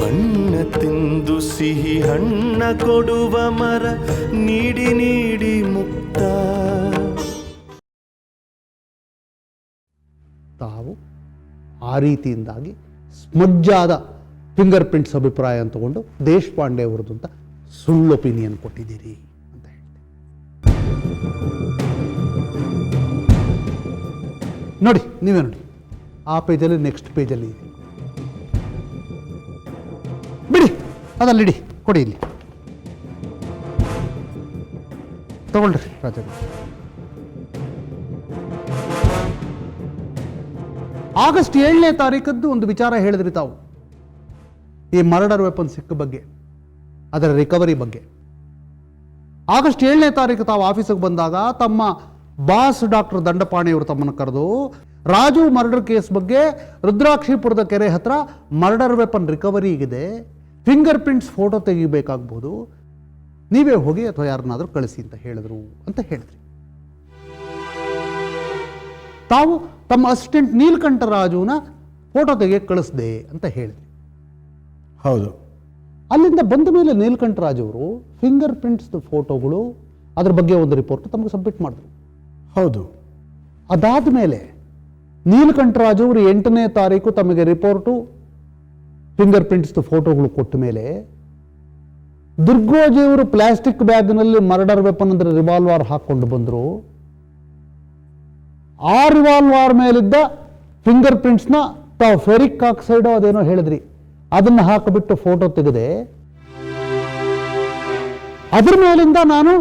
ಬಣ್ಣ ತಿಂದು ಸಿಹಿ ಹಣ್ಣ ಕೊಡುವ ಮರ ನೀಡಿ ನೀಡಿ ಮುಕ್ತ. ತಾವು ಆ ರೀತಿಯಿಂದಾಗಿ ಸ್ಮಜ್ಜಾದ ಫಿಂಗರ್ ಪ್ರಿಂಟ್ಸ್ ಅಭಿಪ್ರಾಯ ತಗೊಂಡು ದೇಶಪಾಂಡೆ ಅವರದ್ದು ಅಂತ ಸುಳ್ಳು ಒಪಿನಿಯನ್ ಕೊಟ್ಟಿದ್ದೀರಿ ಅಂತ ಹೇಳ್ತೀನಿ. ನೋಡಿ, ನೀವೇ ನೋಡಿ, ಆ ಪೇಜಲ್ಲಿ ನೆಕ್ಸ್ಟ್ ಪೇಜಲ್ಲಿ ಇದೆ. ಬಿಡಿ, ಅದಲ್ಲಿಡಿ, ಕೊಡಿ, ಇಲ್ಲಿ ತಗೊಳ್ರಿ ರಾಜ. ಆಗಸ್ಟ್ 7ನೇ ತಾರೀಕದ್ದು ಒಂದು ವಿಚಾರ ಹೇಳಿದ್ರಿ ತಾವು, ಈ ಮರ್ಡರ್ ವೆಪನ್ ಸಿಕ್ಕ ಬಗ್ಗೆ, ಅದರ ರಿಕವರಿ ಬಗ್ಗೆ. ಆಗಸ್ಟ್ 7ನೇ ತಾರೀಕು ತಾವು ಆಫೀಸಿಗೆ ಬಂದಾಗ ತಮ್ಮ ಬಾಸ್ ಡಾಕ್ಟರ್ ದಂಡಪಾಣಿಯವರು ತಮ್ಮನ್ನು ಕರೆದು ರಾಜು ಮರ್ಡರ್ ಕೇಸ್ ಬಗ್ಗೆ ರುದ್ರಾಕ್ಷಿಪುರದ ಕೆರೆ ಹತ್ರ ಮರ್ಡರ್ ವೆಪನ್ ರಿಕವರಿ ಇದೆ, ಫಿಂಗರ್ ಪ್ರಿಂಟ್ಸ್ ಫೋಟೋ ತೆಗಿಬೇಕಾಗ್ಬೋದು, ನೀವೇ ಹೋಗಿ ಅಥವಾ ಯಾರನ್ನಾದರೂ ಕಳಿಸಿ ಅಂತ ಹೇಳಿದ್ರು ಅಂತ ಹೇಳಿದ್ರಿ. ತಾವು ತಮ್ಮ ಅಸಿಸ್ಟೆಂಟ್ ನೀಲಕಂಠರಾಜುನ ಫೋಟೋ ತೆಗೆಯಕ್ಕೆ ಕಳಿಸ್ದೆ ಅಂತ ಹೇಳಿದ್ರಿ. ಹೌದು. ಅಲ್ಲಿಂದ ಬಂದ ಮೇಲೆ ನೀಲಕಂಠರಾಜ್ ಅವರು ಫಿಂಗರ್ ಪ್ರಿಂಟ್ಸ್ ಫೋಟೋಗಳು ಅದ್ರ ಬಗ್ಗೆ ಒಂದು ರಿಪೋರ್ಟ್ ತಮಗೆ ಸಬ್ಮಿಟ್ ಮಾಡಿದ್ರು. ಹೌದು. ಅದಾದ ಮೇಲೆ ನೀಲಕಂಠರಾಜ್ ಅವರು 8ನೇ ತಾರೀಕು ತಮಗೆ ರಿಪೋರ್ಟು ಫಿಂಗರ್ ಪ್ರಿಂಟ್ಸ್ ಫೋಟೋಗಳು ಕೊಟ್ಟ ಮೇಲೆ ದುರ್ಗೋಜಿಯವರು ಪ್ಲಾಸ್ಟಿಕ್ ಬ್ಯಾಗ್ನಲ್ಲಿ ಮರ್ಡರ್ ವೆಪನ್ ಅಂದರೆ ರಿವಾಲ್ವರ್ ಹಾಕ್ಕೊಂಡು ಬಂದರು. ಆ ರಿವಾಲ್ವರ್ ಮೇಲಿದ್ದ ಫಿಂಗರ್ ಪ್ರಿಂಟ್ಸ್ನ ತಾವು ಫೆರಿಕ್ ಆಕ್ಸೈಡ್ ಅದೇನೋ ಹೇಳಿದ್ರಿ, ಅದನ್ನು ಹಾಕಿಬಿಟ್ಟು ಫೋಟೋ ತೆಗೆದೆ. ಅದ್ರ ಮೇಲಿಂದ ನಾನು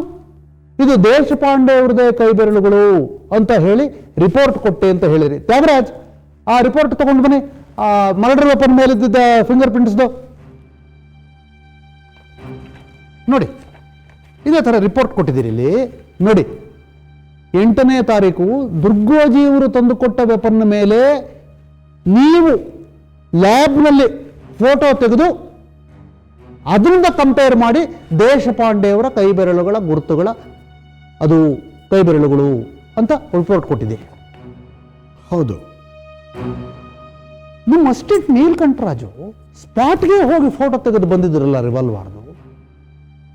ಇದು ದೇಶಪಾಂಡೆ ಅವ್ರದೇ ಕೈ ಬೆರಳುಗಳು ಅಂತ ಹೇಳಿ ರಿಪೋರ್ಟ್ ಕೊಟ್ಟೆ ಅಂತ ಹೇಳಿದ್ರಿ. ತ್ಯಾಗರಾಜ್, ಆ ರಿಪೋರ್ಟ್ ತಗೊಂಡು ಬನ್ನಿ, ಆ ಮರ್ಡರ್ ವೆಪನ್ ಮೇಲಿದ್ದ ಫಿಂಗರ್ ಪ್ರಿಂಟ್ಸ್ದು ನೋಡಿ. ಇದೇ ಥರ ರಿಪೋರ್ಟ್ ಕೊಟ್ಟಿದ್ದೀರಿ ಇಲ್ಲಿ ನೋಡಿ. 8ನೇ ತಾರೀಕು ದುರ್ಗೋಜಿಯವರು ತಂದುಕೊಟ್ಟ ವೆಪನ್ ಮೇಲೆ ನೀವು ಲ್ಯಾಬ್ನಲ್ಲಿ ಫೋಟೋ ತೆಗೆದು ಅದರಿಂದ ಕಂಪೇರ್ ಮಾಡಿ ದೇಶಪಾಂಡೆಯವರ ಕೈ ಬೆರಳುಗಳ ಗುರುತುಗಳ ಅದು ಕೈ ಬೆರಳುಗಳು ಅಂತ ರಿಪೋರ್ಟ್ ಕೊಟ್ಟಿದ್ದೀರಿ. ಹೌದು. ನಿಮ್ಮ ಅಸಿಸ್ಟೆಂಟ್ ನೀಲಕಂಠರಾಜು ಸ್ಪಾಟ್ಗೆ ಹೋಗಿ ಫೋಟೋ ತೆಗೆದು ಬಂದಿದ್ರಲ್ಲ ರಿವಾಲ್ವಾರ್ದು,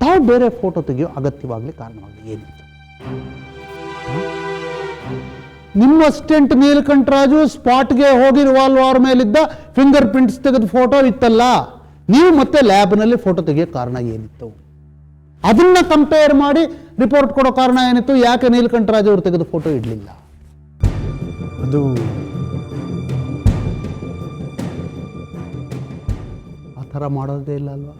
ತಾವು ಬೇರೆ ಫೋಟೋ ತೆಗೆಯೋ ಅಗತ್ಯವಾಗಲಿ ಕಾರಣವಾಗಲಿ ಏನಿತ್ತು? ನಿಮ್ಮ ಅಸಿಸ್ಟೆಂಟ್ ನೀಲಕಂಠರಾಜು ಸ್ಪಾಟ್ಗೆ ಹೋಗಿ ರಿವಾಲ್ವರ್ ಮೇಲಿದ್ದ ಫಿಂಗರ್ ಪ್ರಿಂಟ್ಸ್ ತೆಗೆದ ಫೋಟೋ ಇತ್ತಲ್ಲ, ನೀವು ಮತ್ತೆ ಲ್ಯಾಬ್ನಲ್ಲಿ ಫೋಟೋ ತೆಗೆಯೋ ಕಾರಣ ಏನಿತ್ತು? ಅದನ್ನ ಕಂಪೇರ್ ಮಾಡಿ ರಿಪೋರ್ಟ್ ಕೊಡೋ ಕಾರಣ ಏನಿತ್ತು? ಯಾಕೆ ನೀಲಕಂಠರಾಜು ಅವರು ತೆಗೆದ ಫೋಟೋ ಇಡಲಿಲ್ಲ? ಅದು ಆ ಥರ ಮಾಡೋದೇ ಇಲ್ಲ ಅಲ್ವಾ?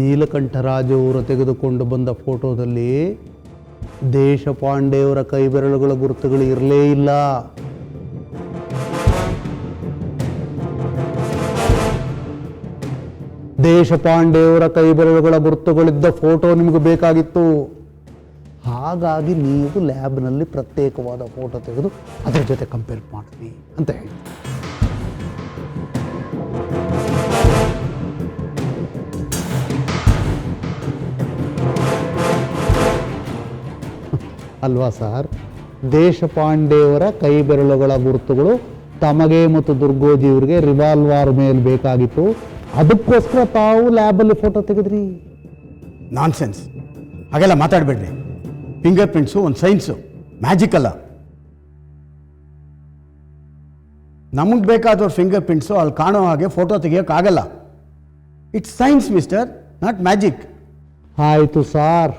ನೀಲಕಂಠರಾಜು ಅವರು ತೆಗೆದುಕೊಂಡು ಬಂದ ಫೋಟೋದಲ್ಲಿ ದೇಶಪಾಂಡೆಯವರ ಕೈ ಬೆರಳುಗಳ ಗುರುತುಗಳು ಇರಲೇ ಇಲ್ಲ. ದೇಶಪಾಂಡೆಯವರ ಕೈ ಬೆರಳುಗಳ ಗುರುತುಗಳಿದ್ದ ಫೋಟೋ ನಿಮಗೆ ಬೇಕಾಗಿತ್ತು. ಹಾಗಾಗಿ ನೀವು ಲ್ಯಾಬ್ನಲ್ಲಿ ಪ್ರತ್ಯೇಕವಾದ ಫೋಟೋ ತೆಗೆದು ಅದರ ಜೊತೆ ಕಂಪೇರ್ ಮಾಡಿದ್ವಿ ಅಂತ ಹೇಳಿ. ಅಲ್ವಾ ಸರ್? ದೇಶಪಾಂಡೆಯವರ ಕೈ ಬೆರಳುಗಳ ಗುರುತುಗಳು ತಮಗೆ ಮತ್ತು ದುರ್ಗೋಜಿಯವರಿಗೆ ರಿವಾಲ್ವರ್ ಮೇಲೆ ಬೇಕಾಗಿತ್ತು, ಅದಕ್ಕೋಸ್ಕರ ತಾವು ಲ್ಯಾಬಲ್ಲಿ ಫೋಟೋ ತೆಗೆದ್ರಿ. ನಾನ್ಸೆನ್ಸ್, ಹಾಗೆಲ್ಲ ಮಾತಾಡಬೇಡ್ರಿ. ಫಿಂಗರ್ ಪ್ರಿಂಟ್ಸು ಒಂದು ಸೈನ್ಸು, ಮ್ಯಾಜಿಕ್ ಅಲ್ಲ. ನಮಗೆ ಬೇಕಾದವ್ರ ಫಿಂಗರ್ ಪ್ರಿಂಟ್ಸು ಅಲ್ಲಿ ಕಾಣೋ ಹಾಗೆ ಫೋಟೋ ತೆಗಿಯೋಕ್ಕಾಗಲ್ಲ. It's science mister, not magic. ಆಯಿತು ಸಾರ್,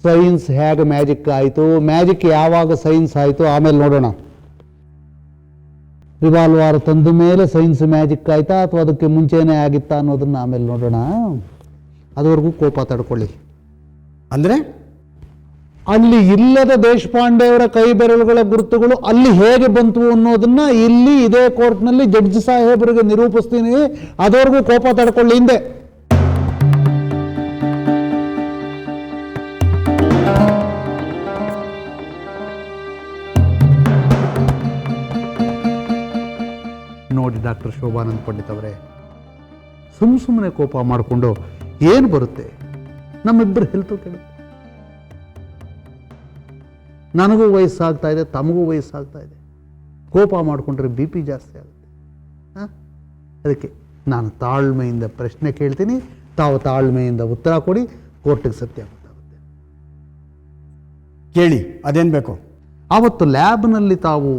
ಸೈನ್ಸ್ ಹೇಗೆ ಮ್ಯಾಜಿಕ್ ಆಯಿತು? ಮ್ಯಾಜಿಕ್ ಯಾವಾಗ ಸೈನ್ಸ್ ಆಯಿತು ಆಮೇಲೆ ನೋಡೋಣ. ರಿವಾಲ್ವರ್ ತಂದ ಮೇಲೆ ಸೈನ್ಸ್ ಮ್ಯಾಜಿಕ್ ಆಯ್ತಾ ಅಥವಾ ಅದಕ್ಕೆ ಮುಂಚೆನೇ ಆಗಿತ್ತಾ ಅನ್ನೋದನ್ನು ಆಮೇಲೆ ನೋಡೋಣ. ಅದುವರೆಗೂ ಕೋಪ ತಡ್ಕೊಳ್ಳಿ. ಅಂದರೆ ಅಲ್ಲಿ ಇಲ್ಲದ ದೇಶಪಾಂಡೆಯವರ ಕೈ ಬೆರಳುಗಳ ಗುರುತುಗಳು ಅಲ್ಲಿ ಹೇಗೆ ಬಂತು ಅನ್ನೋದನ್ನ ಇಲ್ಲಿ ಇದೇ ಕೋರ್ಟ್ನಲ್ಲಿ ಜಡ್ಜ್ ಸಾಹೇಬರಿಗೆ ನಿರೂಪಿಸ್ತೀನಿ. ಅದವರೆಗೂ ಕೋಪ ತಡ್ಕೊಳ್ಳಿ. ಹಿಂದೆ ನೋಡಿ ಡಾಕ್ಟರ್ ಶೋಭಾನಂದ್ ಪಂಡಿತ್ ಅವರೇ, ಸುಮ್ಮನೆ ಕೋಪ ಮಾಡಿಕೊಂಡು ಏನು ಬರುತ್ತೆ? ನಮ್ಮಿಬ್ಬರು ಹೆಲ್ತು ಕೆಡುತ್ತೆ. ನನಗೂ ವಯಸ್ಸಾಗ್ತಾ ಇದೆ, ತಮಗೂ ವಯಸ್ಸಾಗ್ತಾ ಇದೆ. ಕೋಪ ಮಾಡಿಕೊಂಡ್ರೆ BP ಜಾಸ್ತಿ ಆಗುತ್ತೆ. ಅದಕ್ಕೆ ನಾನು ತಾಳ್ಮೆಯಿಂದ ಪ್ರಶ್ನೆ ಕೇಳ್ತೀನಿ, ತಾವು ತಾಳ್ಮೆಯಿಂದ ಉತ್ತರ ಕೊಡಿ, ಕೋರ್ಟಿಗೆ ಸತ್ಯ ಗೊತ್ತಾಗುತ್ತೆ. ಕೇಳಿ, ಅದೇನು ಬೇಕು? ಆವತ್ತು ಲ್ಯಾಬ್ನಲ್ಲಿ ತಾವು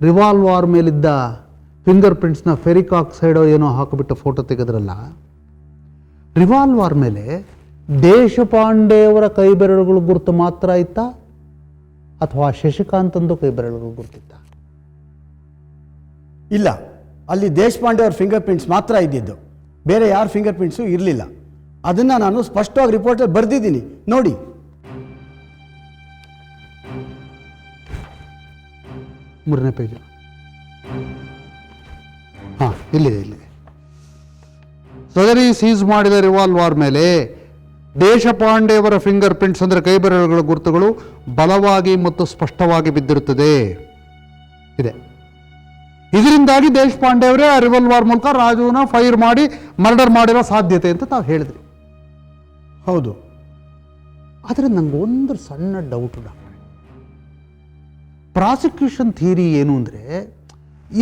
ರಿವಾಲ್ವಾರ್ ಮೇಲಿದ್ದ ಫಿಂಗರ್ ಪ್ರಿಂಟ್ಸ್ನ ಫೆರಿಕ್ ಆಕ್ಸೈಡೋ ಏನೋ ಹಾಕಿಬಿಟ್ಟು ಫೋಟೋ ತೆಗೆದ್ರಲ್ಲ, ರಿವಾಲ್ವಾರ್ ಮೇಲೆ ದೇಶಪಾಂಡೆಯವರ ಕೈ ಬೆರಳುಗಳು ಗುರುತು ಮಾತ್ರ ಇತ್ತಾ ಅಥವಾ ಶಶಿಕಾಂತಂದು ಕೈ ಬೆರಳುಗಳು ಗುರುತಿತ್ತ? ಇಲ್ಲ, ಅಲ್ಲಿ ದೇಶಪಾಂಡೆ ಅವ್ರ ಫಿಂಗರ್ ಪ್ರಿಂಟ್ಸ್ ಮಾತ್ರ ಇದ್ದಿದ್ದು, ಬೇರೆ ಯಾರ ಫಿಂಗರ್ ಪ್ರಿಂಟ್ಸು ಇರಲಿಲ್ಲ. ಅದನ್ನು ನಾನು ಸ್ಪಷ್ಟವಾಗಿ ರಿಪೋರ್ಟಲ್ಲಿ ಬರೆದಿದ್ದೀನಿ, ನೋಡಿ. ಮೂರನೇ ಪೇಜ್. ಹಾಂ, ಇಲ್ಲಿದೆ. ಸದರಿ ಸೀಸ್ ಮಾಡಿದ ರಿವಾಲ್ವಾರ್ ಮೇಲೆ ದೇಶಪಾಂಡೆಯವರ ಫಿಂಗರ್ ಪ್ರಿಂಟ್ಸ್ ಅಂದರೆ ಕೈ ಬೆರಳುಗಳ ಗುರುತುಗಳು ಬಲವಾಗಿ ಮತ್ತು ಸ್ಪಷ್ಟವಾಗಿ ಬಿದ್ದಿರುತ್ತದೆ ಇದೆ. ಇದರಿಂದಾಗಿ ದೇಶಪಾಂಡೆ ಅವರೇ ಆ ರಿವಾಲ್ವಾರ್ ಮೂಲಕ ರಾಜುನ ಫೈರ್ ಮಾಡಿ ಮರ್ಡರ್ ಮಾಡಿರೋ ಸಾಧ್ಯತೆ ಅಂತ ತಾವು ಹೇಳಿದ್ರಿ. ಹೌದು. ಆದರೆ ನನಗೆ ಒಂದು ಸಣ್ಣ ಡೌಟ್ ಡಾಕ್ಟ್ರೆ. ಪ್ರಾಸಿಕ್ಯೂಷನ್ ಥಿಯರಿ ಏನು ಅಂದರೆ,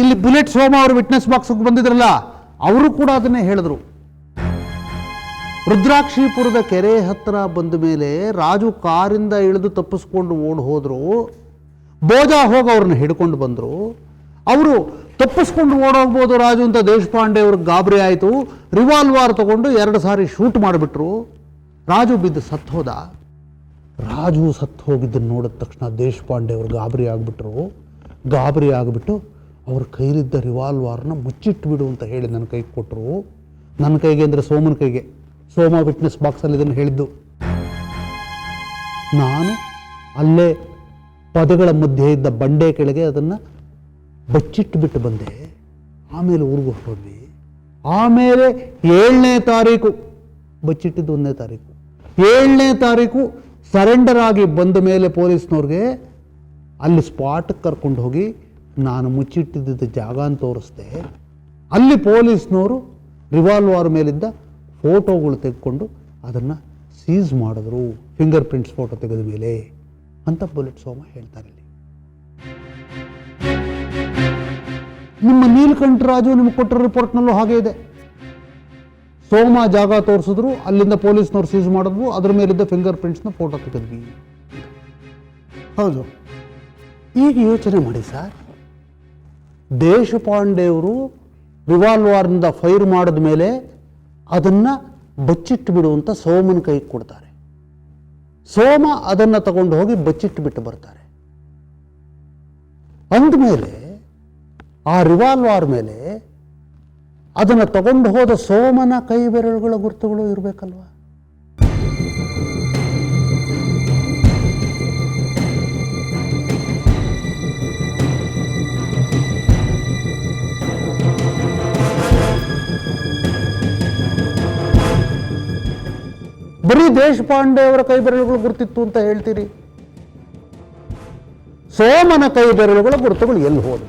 ಇಲ್ಲಿ ಬುಲೆಟ್ ಸೋಮ ಅವರು ವಿಟ್ನೆಸ್ ಬಾಕ್ಸ್ಗೆ ಬಂದಿದ್ರಲ್ಲ, ಅವರು ಕೂಡ ಅದನ್ನೇ ಹೇಳಿದ್ರು. ರುದ್ರಾಕ್ಷಿಪುರದ ಕೆರೆ ಹತ್ತಿರ ಬಂದ ಮೇಲೆ ರಾಜು ಕಾರಿಂದ ಇಳಿದು ತಪ್ಪಿಸ್ಕೊಂಡು ಓಡಿ ಹೋದರು. ಬೋಜಾ ಹೋಗಿ ಅವ್ರನ್ನ ಹಿಡ್ಕೊಂಡು ಬಂದರು. ಅವರು ತಪ್ಪಿಸ್ಕೊಂಡು ಓಡೋಗ್ಬೋದು ರಾಜು ಅಂತ ದೇಶಪಾಂಡೆ ಅವ್ರಿಗೆ ಗಾಬರಿ ಆಯಿತು. ರಿವಾಲ್ವಾರ್ ತಗೊಂಡು 2 ಸಾರಿ ಶೂಟ್ ಮಾಡಿಬಿಟ್ರು. ರಾಜು ಬಿದ್ದು ಸತ್ತು ಹೋದ. ರಾಜು ಸತ್ತು ಹೋಗಿದ್ದನ್ನು ನೋಡಿದ ತಕ್ಷಣ ದೇಶಪಾಂಡೆ ಅವ್ರು ಗಾಬರಿ ಆಗಿಬಿಟ್ಟು ಅವ್ರ ಕೈಲಿದ್ದ ರಿವಾಲ್ವಾರ್ನ ಮುಚ್ಚಿಟ್ಬಿಡು ಅಂತ ಹೇಳಿ ನನ್ನ ಕೈಗೆ ಕೊಟ್ಟರು. ನನ್ನ ಕೈಗೆ ಅಂದರೆ ಸೋಮನ ಕೈಗೆ. ಸೋಮ ವಿಟ್ನೆಸ್ ಬಾಕ್ಸಲ್ಲಿ ಇದನ್ನು ಹೇಳಿದ್ದು. ನಾನು ಅಲ್ಲೇ ಪದಗಳ ಮಧ್ಯೆ ಇದ್ದ ಬಂಡೆ ಕೆಳಗೆ ಅದನ್ನು ಬಚ್ಚಿಟ್ಟುಬಿಟ್ಟು ಬಂದೆ. ಆಮೇಲೆ ಊರಿಗೆ ಹೊರಟೋದ್ವಿ. ಆಮೇಲೆ 7ನೇ ತಾರೀಕು, ಬಚ್ಚಿಟ್ಟಿದ್ದು 1ನೇ ತಾರೀಕು, 7ನೇ ತಾರೀಕು ಸರೆಂಡರ್ ಆಗಿ ಬಂದ ಮೇಲೆ ಪೊಲೀಸ್ನವ್ರಿಗೆ ಅಲ್ಲಿ ಸ್ಪಾಟ್ಗೆ ಕರ್ಕೊಂಡು ಹೋಗಿ ನಾನು ಮುಚ್ಚಿಟ್ಟಿದ್ದ ಜಾಗ ಅಂತ ತೋರಿಸ್ದೆ. ಅಲ್ಲಿ ಪೊಲೀಸ್ನವರು ರಿವಾಲ್ವಾರ್ ಮೇಲಿದ್ದ ಫೋಟೋಗಳು ತೆಗೆದುಕೊಂಡು ಅದನ್ನು ಸೀಸ್ ಮಾಡಿದ್ರು, ಫಿಂಗರ್ ಪ್ರಿಂಟ್ಸ್ ಫೋಟೋ ತೆಗೆದ ಮೇಲೆ ಅಂತ ಬುಲೆಟ್ ಸೋಮ ಹೇಳ್ತಾರೆ. ಇಲ್ಲಿ ನಿಮ್ಮ ನೀಲಕಂಠರಾಜು ನಿಮಗೆ ಕೊಟ್ಟಿರೋ ರಿಪೋರ್ಟ್ನಲ್ಲೂ ಹಾಗೆ ಇದೆ. ಸೋಮ ಜಾಗ ತೋರಿಸಿದ್ರು, ಅಲ್ಲಿಂದ ಪೊಲೀಸ್ನವ್ರು ಸೀಸ್ ಮಾಡಿದ್ವು, ಅದ್ರ ಮೇಲಿದ್ದ ಫಿಂಗರ್ ಪ್ರಿಂಟ್ಸ್ನ ಫೋಟೋ ತೆಗೆದ್ವಿ. ಹೌದು. ಈಗ ಯೋಚನೆ ಮಾಡಿ ಸರ್, ದೇಶಪಾಂಡೆಯವರು ರಿವಾಲ್ವಾರ್ನಿಂದ ಫೈರ್ ಮಾಡಿದ ಮೇಲೆ ಅದನ್ನು ಬಚ್ಚಿಟ್ಟು ಬಿಡು ಅಂತ ಸೋಮನ ಕೈಗೆ ಕೊಡ್ತಾರೆ. ಸೋಮ ಅದನ್ನು ತಗೊಂಡು ಹೋಗಿ ಬಚ್ಚಿಟ್ಟು ಬಿಟ್ಟು ಬರ್ತಾರೆ. ಅಂದಮೇಲೆ ಆ ರಿವಾಲ್ವಾರ್ ಮೇಲೆ ಅದನ್ನು ತಗೊಂಡು ಹೋದ ಸೋಮನ ಕೈ ಬೆರಳುಗಳ ಗುರುತುಗಳು ಇರಬೇಕಲ್ವಾ? ಬರೀ ದೇಶಪಾಂಡೆ ಅವರ ಕೈ ಬೆರಳುಗಳು ಗುರುತಿತ್ತು ಅಂತ ಹೇಳ್ತೀರಿ. ಸೋಮನ ಕೈ ಬೆರಳುಗಳ ಗುರುತುಗಳು ಎಲ್ಲಿ ಹೋದ?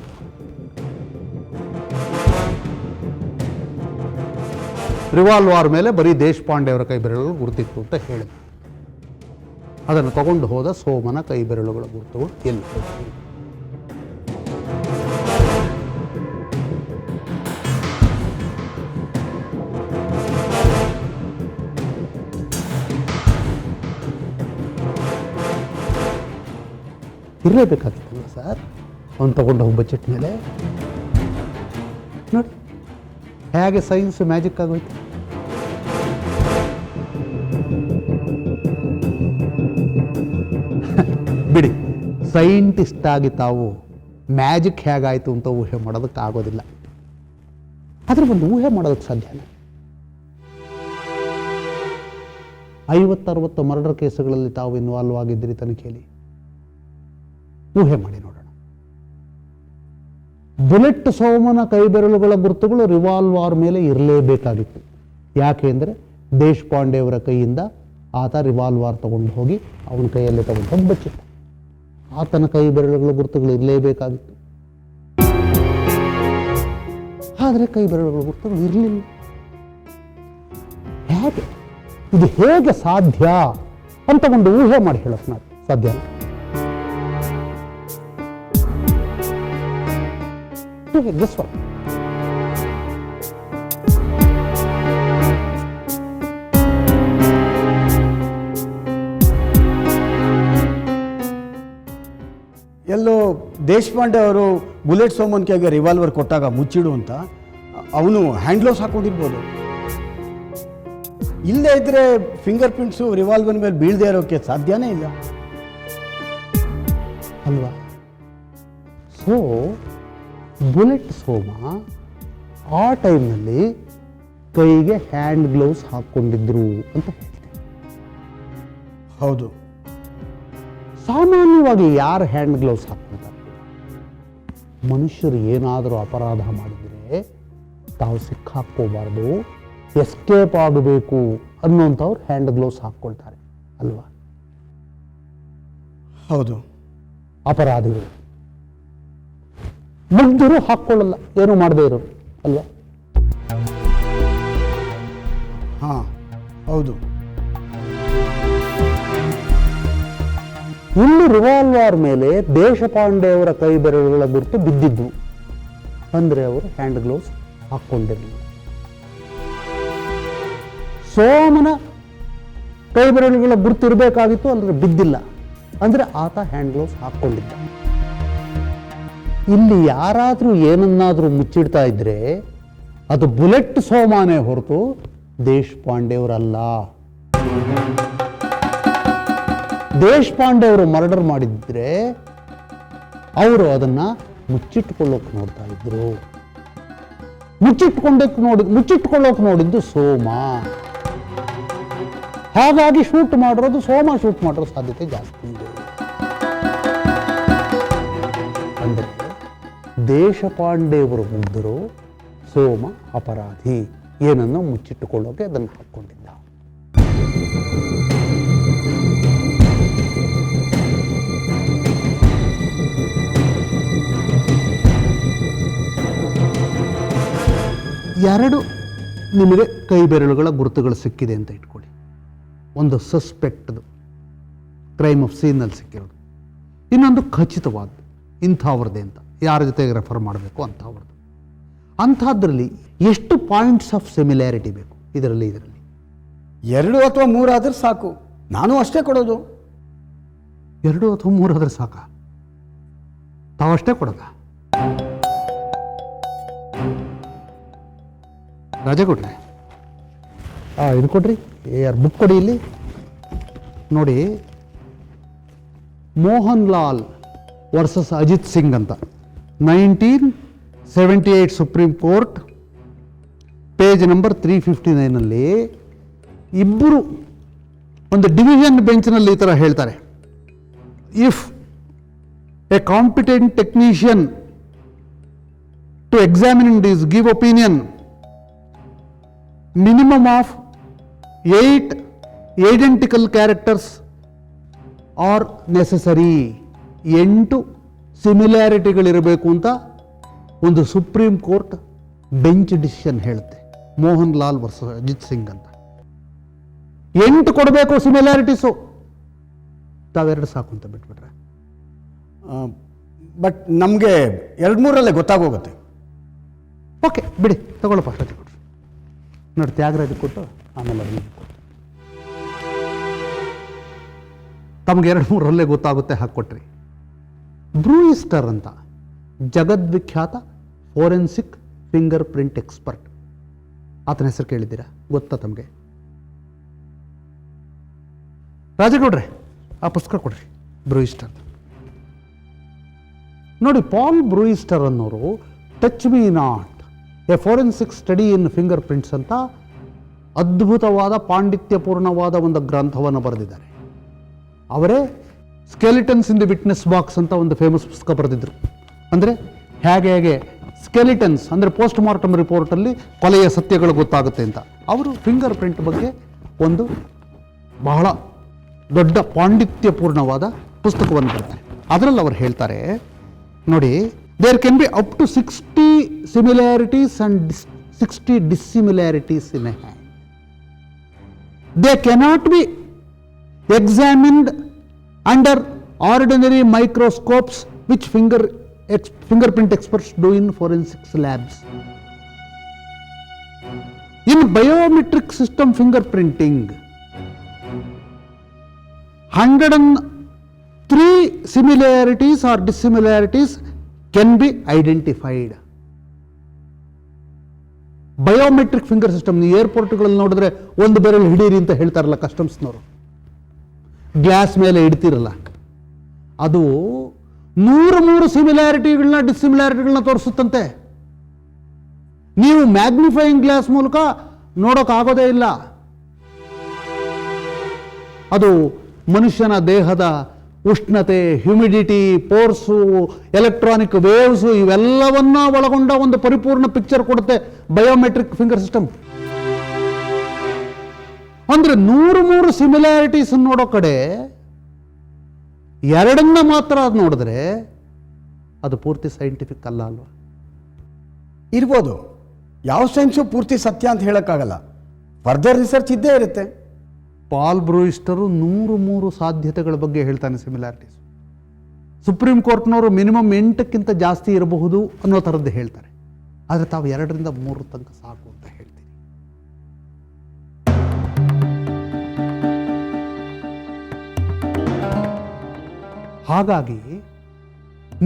ರಿವಾಲ್ವಾರ್ ಮೇಲೆ ಬರೀ ದೇಶಪಾಂಡೆ ಅವರ ಕೈ ಬೆರಳುಗಳು ಗುರುತಿತ್ತು ಅಂತ ಹೇಳಿದ್ರು. ಅದನ್ನು ತಗೊಂಡು ಹೋದ ಸೋಮನ ಕೈ ಬೆರಳುಗಳ ಗುರುತುಗಳು ಎಲ್ಲಿ ಹೋದ? ಇರಲೇಬೇಕಾಗಿತ್ತಲ್ಲ ಸರ್, ಅವನು ತಗೊಂಡು ಹೋಗಿ ಬಜೆಟ್ ಮೇಲೆ. ನೋಡಿ ಹೇಗೆ ಸೈನ್ಸ್ ಮ್ಯಾಜಿಕ್ ಆಗೋಯ್ತು. ಬಿಡಿ, ಸೈಂಟಿಸ್ಟ್ ಆಗಿ ತಾವು ಮ್ಯಾಜಿಕ್ ಹೇಗಾಯಿತು ಅಂತ ಊಹೆ ಮಾಡೋದಕ್ಕಾಗೋದಿಲ್ಲ. ಅದ್ರ ಒಂದು ಊಹೆ ಮಾಡೋದಕ್ಕೆ ಸಾಧ್ಯನ? 50-60 ಮರ್ಡರ್ ಕೇಸುಗಳಲ್ಲಿ ತಾವು ಇನ್ವಾಲ್ವ್ ಆಗಿದ್ದೀರಿ ತನಿಖೆಯಲ್ಲಿ. ಊಹೆ ಮಾಡಿ ನೋಡೋಣ. ಬುಲೆಟ್ ಸೋಮನ ಕೈ ಬೆರಳುಗಳ ಗುರುತುಗಳು ರಿವಾಲ್ವಾರ್ ಮೇಲೆ ಇರಲೇಬೇಕಾಗಿತ್ತು. ಯಾಕೆ ಅಂದರೆ ದೇಶಪಾಂಡೆಯವರ ಕೈಯಿಂದ ಆತ ರಿವಾಲ್ವಾರ್ ತಗೊಂಡು ಹೋಗಿ ಅವನ ಕೈಯಲ್ಲೇ ತಗೊಂಡು ಹೋಗಿ ಬಚ್ಚಿಟ್ಟ. ಆತನ ಕೈ ಬೆರಳುಗಳ ಗುರುತುಗಳು ಇರಲೇಬೇಕಾಗಿತ್ತು. ಆದರೆ ಕೈ ಬೆರಳುಗಳ ಗುರುತುಗಳು ಇರಲಿಲ್ಲ. ಹೇಗೆ ಇದು ಹೇಗೆ ಸಾಧ್ಯ ಅಂತ ಒಂದು ಊಹೆ ಮಾಡಿ ಹೇಳೋಕೆ ಸಾಧ್ಯ ಅಲ್ಲ. This one. ದೇಶಪಾಂಡೆ ಅವರು ಬುಲೆಟ್ ಸೋಮನ್ಕೆಗೆ ರಿವಾಲ್ವರ್ ಕೊಟ್ಟಾಗ ಮುಚ್ಚಿಡು ಅಂತ ಅವನು ಹ್ಯಾಂಡ್ ಗ್ಲೌಸ್ ಹಾಕೊಂಡಿರ್ಬೋದು. ಇಲ್ಲದೇ ಇದ್ರೆ ಫಿಂಗರ್ ಪ್ರಿಂಟ್ಸು ರಿವಾಲ್ವರ್ ಮೇಲೆ ಬೀಳದೇ ಇರೋಕ್ಕೆ ಸಾಧ್ಯನೇ ಇಲ್ಲ ಅಲ್ವಾ? ಸೊ ಬುಲೆಟ್ ಸೋಮ ಆ ಟೈಮ್ನಲ್ಲಿ ಕೈಗೆ ಹ್ಯಾಂಡ್ ಗ್ಲೌಸ್ ಹಾಕ್ಕೊಂಡಿದ್ರು ಅಂತ ಹೇಳ್ತಾರೆ. ಹೌದು. ಸಾಮಾನ್ಯವಾಗಿ ಯಾರು ಹ್ಯಾಂಡ್ ಗ್ಲೌಸ್ ಹಾಕ್ಕೊಳ್ತಾರೆ? ಮನುಷ್ಯರು ಏನಾದರೂ ಅಪರಾಧ ಮಾಡಿದರೆ ತಾವು ಸಿಕ್ಕಾಕ್ಕೋಬಾರ್ದು, ಎಸ್ಕೇಪ್ ಆಗಬೇಕು ಅನ್ನೋಂಥವ್ರು ಹ್ಯಾಂಡ್ ಗ್ಲೌಸ್ ಹಾಕ್ಕೊಳ್ತಾರೆ ಅಲ್ವಾ? ಹೌದು. ಅಪರಾಧಿಗಳು ಮುಗ್ಧರು ಹಾಕ್ಕೊಳ್ಳಲ್ಲ, ಏನು ಮಾಡದೇ ಇರೋರು ಅಲ್ವಾ? ಹಾಂ ಹೌದು. ಇಲ್ಲಿ ರಿವಾಲ್ವರ್ ಮೇಲೆ ದೇಶಪಾಂಡೆ ಅವರ ಕೈ ಬೆರಳುಗಳ ಗುರುತು ಬಿದ್ದಿದ್ವು ಅಂದರೆ ಅವರು ಹ್ಯಾಂಡ್ ಗ್ಲೌಸ್ ಹಾಕ್ಕೊಂಡಿರಲಿಲ್ಲ. ಸೋಮನ ಕೈ ಬೆರಳುಗಳ ಗುರುತು ಇರಬೇಕಾಗಿತ್ತು, ಅಂದರೆ ಬಿದ್ದಿಲ್ಲ ಅಂದರೆ ಆತ ಹ್ಯಾಂಡ್ ಗ್ಲೌಸ್ ಹಾಕ್ಕೊಂಡಿದ್ದ. ಇಲ್ಲಿ ಯಾರಾದರೂ ಏನನ್ನಾದರೂ ಮುಚ್ಚಿಡ್ತಾ ಇದ್ರೆ ಅದು ಬುಲೆಟ್ ಸೋಮಾನೇ ಹೊರತು ದೇಶಪಾಂಡೆಯವರಲ್ಲ. ದೇಶಪಾಂಡೆ ಅವರು ಮರ್ಡರ್ ಮಾಡಿದ್ರೆ ಅವರು ಅದನ್ನ ಮುಚ್ಚಿಟ್ಕೊಳ್ಳೋಕೆ ನೋಡ್ತಾ ಇದ್ರು. ಮುಚ್ಚಿಟ್ಕೊಳ್ಳೋಕೆ ನೋಡಿದ್ದು ಸೋಮ. ಹಾಗಾಗಿ ಶೂಟ್ ಮಾಡಿರೋದು ಸೋಮ, ಶೂಟ್ ಮಾಡಿರೋ ಸಾಧ್ಯತೆ ಜಾಸ್ತಿ ಇದೆ. ಅಂದರೆ ದೇಶಪಾಂಡೆಯವರು ಮುಗ್ಧರು, ಸೋಮ ಅಪರಾಧಿ. ಏನನ್ನು ಮುಚ್ಚಿಟ್ಟುಕೊಳ್ಳೋಕೆ ಅದನ್ನು ಹಾಕ್ಕೊಂಡಿದ್ದ. ಎರಡು ನಿಮಗೆ ಕೈ ಬೆರಳುಗಳ ಗುರುತುಗಳು ಸಿಕ್ಕಿದೆ ಅಂತ ಇಟ್ಕೊಳ್ಳಿ. ಒಂದು ಸಸ್ಪೆಕ್ಟ್ದು ಕ್ರೈಮ್ ಆಫ್ ಸೀನಲ್ಲಿ ಸಿಕ್ಕಿರೋದು, ಇನ್ನೊಂದು ಖಚಿತವಾದ್ದು ಇಂಥವ್ರದ್ದೇ ಅಂತ ಯಾರ ಜೊತೆಗೆ ರೆಫರ್ ಮಾಡಬೇಕು ಅಂಥವ್ರದ್ದು. ಅಂಥದ್ರಲ್ಲಿ ಎಷ್ಟು ಪಾಯಿಂಟ್ಸ್ ಆಫ್ ಸಿಮಿಲ್ಯಾರಿಟಿ ಬೇಕು ಇದರಲ್ಲಿ? 2 ಅಥವಾ 3 ಆದ್ರೆ ಸಾಕು. ನಾನು ಅಷ್ಟೇ ಕೊಡೋದು. 2 ಅಥವಾ 3 ಆದ್ರೆ ಸಾಕ? ತಾವಷ್ಟೇ ಕೊಡೋದ? ರಾಜ ಕೊಡ್ರಿ, ಇದು ಕೊಡ್ರಿ, ಯಾರು ಬುಕ್ ಕೊಡಿ. ಇಲ್ಲಿ ನೋಡಿ, ಮೋಹನ್ ಲಾಲ್ ವರ್ಸಸ್ ಅಜಿತ್ ಸಿಂಗ್ ಅಂತ 1978 ಸುಪ್ರೀಂ ಕೋರ್ಟ್ ಪೇಜ್ ನಂಬರ್ 359 ಇಬ್ಬರು ಒಂದು ಡಿವಿಷನ್ ಬೆಂಚ್ನಲ್ಲಿ ಈ ಥರ ಹೇಳ್ತಾರೆ. If a competent technician to examining this give opinion minimum of 8 identical characters are necessary. 8 ಸಿಮಿಲ್ಯಾರಿಟಿಗಳಿರಬೇಕು ಅಂತ ಒಂದು ಸುಪ್ರೀಂ ಕೋರ್ಟ್ ಬೆಂಚ್ ಡಿಸಿಷನ್ ಹೇಳುತ್ತೆ. ಮೋಹನ್ ಲಾಲ್ ವರ್ಸಸ್ ಅಜಿತ್ ಸಿಂಗ್ ಅಂತ 8 ಕೊಡಬೇಕು ಸಿಮಿಲ್ಯಾರಿಟೀಸು. ತಾವೆರಡು ಸಾಕು ಅಂತ ಬಿಟ್ಬಿಟ್ರೆ ಬಟ್ ನಮಗೆ 2-3ರಲ್ಲೇ ಗೊತ್ತಾಗೋಗುತ್ತೆ. ಓಕೆ ಬಿಡಿ, ತಗೊಳ್ಳಪ್ಪ. ರಜೆ ಕೊಡ್ರಿ ನೋಡಿ, ತ್ಯಾಗರಾಜ್ ಕೊಟ್ಟು ಆಮೇಲೆ ಅದನ್ನು ಕೊಟ್ಟು ತಮಗೆ 2-3ರಲ್ಲೇ ಗೊತ್ತಾಗುತ್ತೆ ಹಾಕ್ಕೊಟ್ರಿ. ಬ್ರೂಯಿಸ್ಟರ್ ಅಂತ ಜಗದ್ವಿಖ್ಯಾತ ಫೋರೆನ್ಸಿಕ್ ಫಿಂಗರ್ ಪ್ರಿಂಟ್ ಎಕ್ಸ್ಪರ್ಟ್, ಆತನ ಹೆಸರು ಕೇಳಿದ್ದೀರಾ? ಗೊತ್ತಾ ತಮಗೆ? ರಾಜಗೌಡ್ರೆ ಆ ಪುಸ್ತಕ ಕೊಡ್ರಿ, ಬ್ರೂಯಿಸ್ಟರ್ ನೋಡಿ. ಪಾಲ್ ಬ್ರೂಯಿಸ್ಟರ್ ಅನ್ನೋರು touch me not A forensic study in finger prints ಅಂತ ಅದ್ಭುತವಾದ ಪಾಂಡಿತ್ಯಪೂರ್ಣವಾದ ಒಂದು ಗ್ರಂಥವನ್ನು ಬರೆದಿದ್ದಾರೆ. ಅವರೇ skeletons in the witness box ಅಂತ ಒಂದು ಫೇಮಸ್ ಪುಸ್ತಕ ಬರೆದಿದ್ರು. ಅಂದರೆ ಹೇಗೆ ಸ್ಕೆಲಿಟನ್ಸ್ ಅಂದರೆ ಪೋಸ್ಟ್ ಮಾರ್ಟಮ್ ರಿಪೋರ್ಟಲ್ಲಿ ಕೊಲೆಯ ಸತ್ಯಗಳು ಗೊತ್ತಾಗುತ್ತೆ ಅಂತ. ಅವರು ಫಿಂಗರ್ ಪ್ರಿಂಟ್ ಬಗ್ಗೆ ಒಂದು ಬಹಳ ದೊಡ್ಡ ಪಾಂಡಿತ್ಯಪೂರ್ಣವಾದ ಪುಸ್ತಕವನ್ನು ಬರೆದಿದ್ದಾರೆ. ಅದರಲ್ಲಿ ಅವರು ಹೇಳ್ತಾರೆ ನೋಡಿ, there can be up to 60 similarities and 60 dissimilarities in a hand. They cannot be examined under ordinary microscopes which fingerprint experts do in forensics labs. In biometric system fingerprinting, 3 similarities or dissimilarities can be identified. Biometric finger system, ನೀವು ಏರ್ಪೋರ್ಟ್ಗಳಲ್ಲಿ ನೋಡಿದ್ರೆ ಒಂದು ಬೆರಳು ಹಿಡೀರಿ ಅಂತ ಹೇಳ್ತಾರಲ್ಲ ಕಸ್ಟಮ್ಸ್ನವರು, glass ಮೇಲೆ ಇಡ್ತಿರಲ್ಲ, ಅದು 103 ಸಿಮಿಲಾರಿಟಿಗಳನ್ನ ಡಿಸ್ಸಿಮಿಲಾರಿಟಿಗಳನ್ನ ತೋರಿಸುತ್ತಂತೆ. ನೀವು magnifying glass ಮೂಲಕ ನೋಡೋಕ್ಕಾಗೋದೇ ಇಲ್ಲ. ಅದು ಮನುಷ್ಯನ ದೇಹದ ಉಷ್ಣತೆ, ಹ್ಯುಮಿಡಿಟಿ, ಪೋರ್ಸು, ಎಲೆಕ್ಟ್ರಾನಿಕ್ ವೇವ್ಸು ಇವೆಲ್ಲವನ್ನ ಒಳಗೊಂಡ ಒಂದು ಪರಿಪೂರ್ಣ ಪಿಕ್ಚರ್ ಕೊಡುತ್ತೆ ಬಯೋಮೆಟ್ರಿಕ್ ಫಿಂಗರ್ ಸಿಸ್ಟಮ್. ಅಂದ್ರೆ 103 ಸಿಮಿಲಾರಿಟೀಸ್ ನೋಡೋ ಕಡೆ ಎರಡನ್ನ ಮಾತ್ರ ನೋಡಿದ್ರೆ ಅದು ಪೂರ್ತಿ ಸೈಂಟಿಫಿಕ್ ಅಲ್ಲ ಅಲ್ವಾ? ಇರ್ಬೋದು, ಯಾವ ಸೈನ್ಸು ಪೂರ್ತಿ ಸತ್ಯ ಅಂತ ಹೇಳೋಕ್ಕಾಗಲ್ಲ, ಫರ್ದರ್ ರಿಸರ್ಚ್ ಇದ್ದೇ ಇರುತ್ತೆ. ಪಾಲ್ ಬ್ರೂಯಿಸ್ಟರು 103 ಸಾಧ್ಯತೆಗಳ ಬಗ್ಗೆ ಹೇಳ್ತಾನೆ ಸಿಮಿಲಾರಿಟೀಸ್. ಸುಪ್ರೀಂ ಕೋರ್ಟ್ನವರು ಮಿನಿಮಮ್ 8ಕ್ಕಿಂತ ಜಾಸ್ತಿ ಇರಬಹುದು ಅನ್ನೋ ಥರದ್ದು ಹೇಳ್ತಾರೆ. ಆದರೆ ತಾವು 2ರಿಂದ 3 ತನಕ ಸಾಕು ಅಂತ ಹೇಳ್ತೀವಿ. ಹಾಗಾಗಿ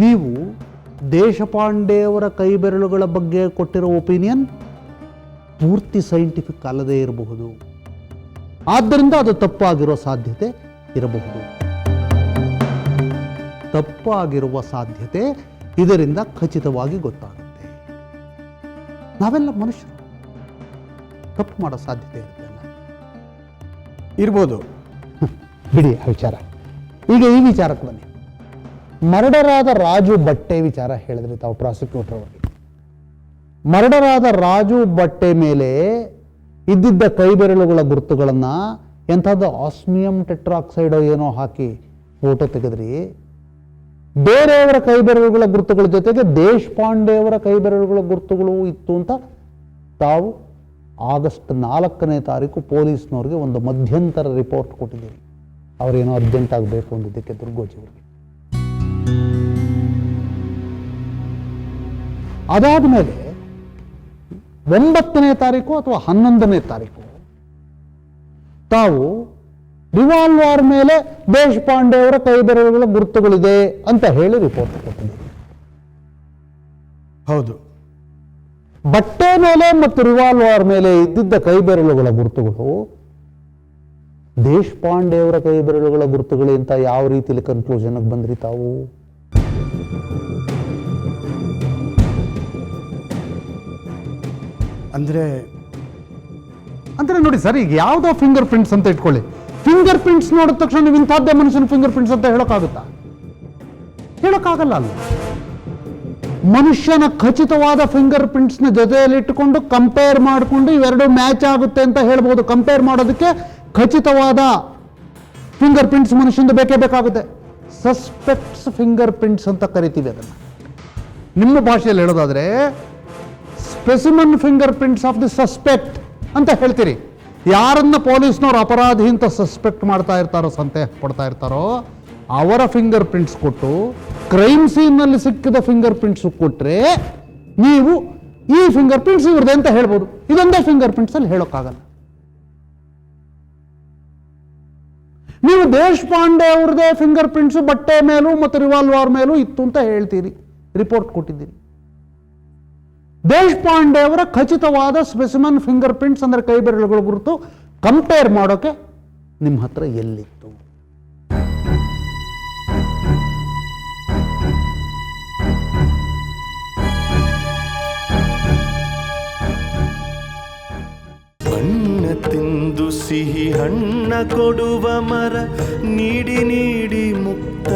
ನೀವು ದೇಶಪಾಂಡೆಯವರ ಕೈ ಬೆರಳುಗಳ ಬಗ್ಗೆ ಕೊಟ್ಟಿರೋ ಒಪಿನಿಯನ್ ಪೂರ್ತಿ ಸೈಂಟಿಫಿಕ್ ಅಲ್ಲದೇ ಇರಬಹುದು. ಆದ್ದರಿಂದ ಅದು ತಪ್ಪಾಗಿರೋ ಸಾಧ್ಯತೆ ಇರಬಹುದು. ತಪ್ಪಾಗಿರುವ ಸಾಧ್ಯತೆ ಇದರಿಂದ ಖಚಿತವಾಗಿ ಗೊತ್ತಾಗುತ್ತೆ. ನಾವೆಲ್ಲ ಮನುಷ್ಯರು, ತಪ್ಪು ಮಾಡೋ ಸಾಧ್ಯತೆ ಇರುತ್ತೆ ಅಲ್ಲ? ಇರ್ಬೋದು, ಬಿಡಿ ಆ ವಿಚಾರ. ಈಗ ಈ ವಿಚಾರಕ್ಕೆ ಬನ್ನಿ. ಮರ್ಡರ್ ಆದ ರಾಜು ಬಟ್ಟೆ ವಿಚಾರ ಹೇಳಿದ್ರಿ ತಾವು ಪ್ರಾಸಿಕ್ಯೂಟರ್ ಅವರಿಗೆ. ಮರ್ಡರ್ ಆದ ರಾಜು ಬಟ್ಟೆ ಮೇಲೆ ಇದ್ದಿದ್ದ ಕೈ ಬೆರಳುಗಳ ಗುರುತುಗಳನ್ನು ಎಂಥದ್ದು ಆಸ್ಮಿಯಂ ಟೆಟ್ರಾಕ್ಸೈಡ್ ಏನೋ ಹಾಕಿ ಫೋಟೋ ತೆಗೆದ್ರಿ. ಬೇರೆಯವರ ಕೈ ಬೆರಳುಗಳ ಗುರುತುಗಳ ಜೊತೆಗೆ ದೇಶಪಾಂಡೆಯವರ ಕೈ ಬೆರಳುಗಳ ಗುರುತುಗಳು ಇತ್ತು ಅಂತ ತಾವು ಆಗಸ್ಟ್ 4ನೇ ತಾರೀಕು ಪೊಲೀಸ್ನವ್ರಿಗೆ ಒಂದು ಮಧ್ಯಂತರ ರಿಪೋರ್ಟ್ ಕೊಟ್ಟಿದ್ದೀರಿ. ಅವರೇನೋ ಅರ್ಜೆಂಟ್ ಆಗಬೇಕು ಅಂದಿದ್ದಕ್ಕೆ ದುರ್ಗೋಜಿ ಅವರಿಗೆ. ಅದಾದ ಮೇಲೆ 9ನೇ ತಾರೀಕು ಅಥವಾ 11ನೇ ತಾರೀಕು ತಾವು ರಿವಾಲ್ವರ್ ಮೇಲೆ ದೇಶಪಾಂಡೆ ಅವರ ಕೈ ಬೆರಳುಗಳ ಗುರುತುಗಳಿದೆ ಅಂತ ಹೇಳಿ ರಿಪೋರ್ಟ್ ಕೊಟ್ಟಿದ್ದೀರಿ. ಹೌದು. ಬಟ್ಟೆ ಮೇಲೆ ಮತ್ತು ರಿವಾಲ್ವರ್ ಮೇಲೆ ಇದ್ದಿದ್ದ ಕೈ ಬೆರಳುಗಳ ಗುರುತುಗಳು ದೇಶಪಾಂಡೆ ಅವರ ಕೈ ಬೆರಳುಗಳ ಗುರುತುಗಳು ಅಂತ ಯಾವ ರೀತಿಯಲ್ಲಿ ಕನ್ಕ್ಲೂಷನ್ಗೆ ಬಂದ್ರಿ ತಾವು? ಅಂದ್ರೆ ನೋಡಿ ಸರ್, ಈಗ ಯಾವುದೋ ಫಿಂಗರ್ ಪ್ರಿಂಟ್ಸ್ ಅಂತ ಇಟ್ಕೊಳ್ಳಿ. ಫಿಂಗರ್ ಪ್ರಿಂಟ್ಸ್ ನೋಡಿದ ತಕ್ಷಣ ನೀವು ಇಂಥದ್ದೇ ಮನುಷ್ಯನ ಫಿಂಗರ್ ಪ್ರಿಂಟ್ಸ್ ಅಂತ ಹೇಳೋಕ್ಕಾಗುತ್ತಾ? ಹೇಳೋಕ್ಕಾಗಲ್ಲ ಅಲ್ಲ. ಮನುಷ್ಯನ ಖಚಿತವಾದ ಫಿಂಗರ್ ಪ್ರಿಂಟ್ಸ್ನ ಜೊತೆಯಲ್ಲಿ ಇಟ್ಟುಕೊಂಡು ಕಂಪೇರ್ ಮಾಡಿಕೊಂಡು ಇವೆರಡು ಮ್ಯಾಚ್ ಆಗುತ್ತೆ ಅಂತ ಹೇಳ್ಬೋದು. ಕಂಪೇರ್ ಮಾಡೋದಕ್ಕೆ ಖಚಿತವಾದ ಫಿಂಗರ್ ಪ್ರಿಂಟ್ಸ್ ಮನುಷ್ಯಂದು ಬೇಕೇ ಬೇಕಾಗುತ್ತೆ. ಸಸ್ಪೆಕ್ಟ್ಸ್ ಫಿಂಗರ್ ಪ್ರಿಂಟ್ಸ್ ಅಂತ ಕರಿತೀವಿ ಅದನ್ನು. ನಿಮ್ಮ ಭಾಷೆಯಲ್ಲಿ ಹೇಳೋದಾದ್ರೆ specimen finger prints of the suspect ಅಂತ ಹೇಳ್ತೀರಿ. ಯಾರನ್ನ ಪೊಲೀಸ್ನವ್ರು ಅಪರಾಧಿ ಅಂತ ಸಸ್ಪೆಕ್ಟ್ ಮಾಡ್ತಾ ಇರ್ತಾರೋ, ಸಂದೇಹ ಪಡ್ತಾ ಇರ್ತಾರೋ, ಅವರ ಫಿಂಗರ್ ಪ್ರಿಂಟ್ಸ್ ಕೊಟ್ಟು ಕ್ರೈಮ್ ಸೀನ್ನಲ್ಲಿ ಸಿಕ್ಕಿದ ಫಿಂಗರ್ ಪ್ರಿಂಟ್ಸ್ ಕೊಟ್ಟರೆ ನೀವು ಈ ಫಿಂಗರ್ ಪ್ರಿಂಟ್ಸ್ ಇವ್ರದೇ ಅಂತ ಹೇಳ್ಬೋದು. ಇದೊಂದೇ ಫಿಂಗರ್ ಪ್ರಿಂಟ್ಸ್ ಅಲ್ಲಿ ಹೇಳೋಕ್ಕಾಗಲ್ಲ. ನೀವು ದೇಶಪಾಂಡೆ ಅವ್ರದೇ ಫಿಂಗರ್ ಪ್ರಿಂಟ್ಸ್ ಬಟ್ಟೆ ಮೇಲೂ ಮತ್ತು ರಿವಾಲ್ವರ್ ಮೇಲೂ ಇತ್ತು ಅಂತ ಹೇಳ್ತೀರಿ, ರಿಪೋರ್ಟ್ ಕೊಟ್ಟಿದ್ದೀರಿ. ದೇಶಪಾಂಡೆ ಅವರ ಖಚಿತವಾದ ಸ್ಪೆಸಿಮನ್ ಫಿಂಗರ್ ಪ್ರಿಂಟ್ಸ್ ಅಂದರೆ ಕೈ ಬೆರಳುಗಳ ಗುರುತು ಕಂಪೇರ್ ಮಾಡೋಕೆ ನಿಮ್ಮ ಹತ್ರ ಎಲ್ಲಿತ್ತು? ಬಣ್ಣ ತಿಂದು ಸಿಹಿ ಹಣ್ಣ ಕೊಡುವ ಮರ ನೀಡಿ ನೀಡಿ ಮುಕ್ತ